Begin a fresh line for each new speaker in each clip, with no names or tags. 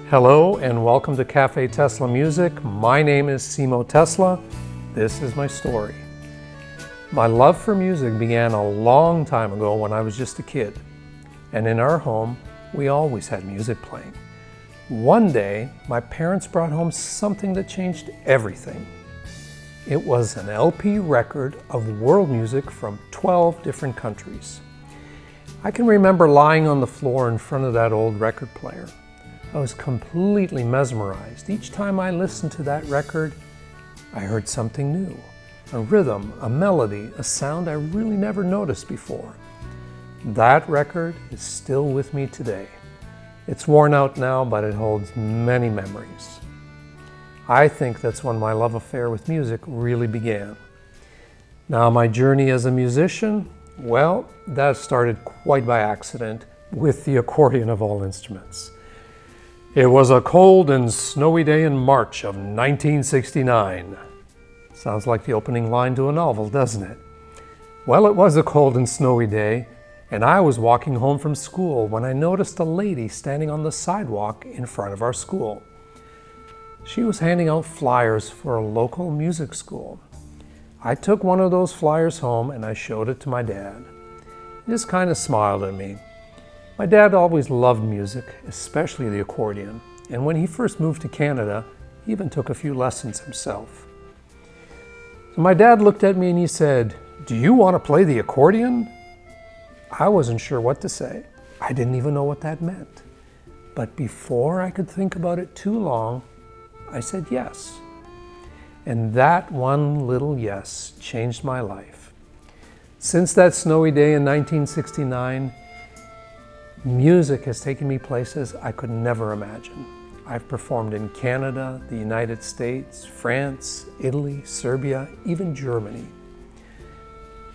Hello and welcome to Cafe Tesla Music. My name is Simo Tesla. This is my story. My love for music began a long time ago when I was just a kid. And in our home, we always had music playing. One day, my parents brought home something that changed everything. It was an LP record of world music from 12 different countries. I can remember lying on the floor in front of that old record player. I was completely mesmerized. Each time I listened to that record, I heard something new. A rhythm, a melody, a sound I really never noticed before. That record is still with me today. It's worn out now, but it holds many memories. I think that's when my love affair with music really began. Now, my journey as a musician, well, that started quite by accident with the accordion of all instruments. It was a cold and snowy day in March of 1969. Sounds like the opening line to a novel, doesn't it? Well, it was a cold and snowy day, and I was walking home from school when I noticed a lady standing on the sidewalk in front of our school. She was handing out flyers for a local music school. I took one of those flyers home and I showed it to my dad. He just kind of smiled at me. My dad always loved music, especially the accordion, and when he first moved to Canada, he even took a few lessons himself. So my dad looked at me and he said, "Do you want to play the accordion?" I wasn't sure what to say. I didn't even know what that meant. But before I could think about it too long, I said yes. And that one little yes changed my life. Since that snowy day in 1969, music has taken me places I could never imagine. I've performed in Canada, the United States, France, Italy, Serbia, even Germany.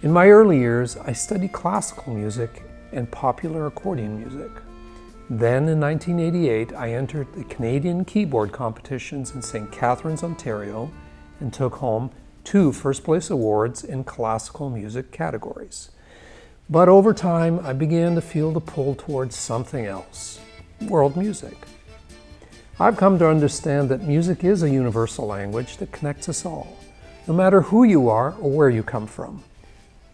In my early years, I studied classical music and popular accordion music. Then in 1988, I entered the Canadian keyboard competitions in St. Catharines, Ontario, and took home 2 first-place awards in classical music categories. But over time, I began to feel the pull towards something else, world music. I've come to understand that music is a universal language that connects us all, no matter who you are or where you come from.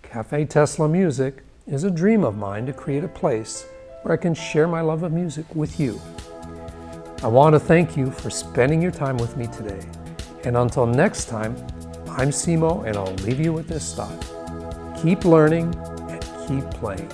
Cafe Tesla Music is a dream of mine to create a place where I can share my love of music with you. I want to thank you for spending your time with me today. And until next time, I'm Simo, and I'll leave you with this thought. Keep learning and keep playing.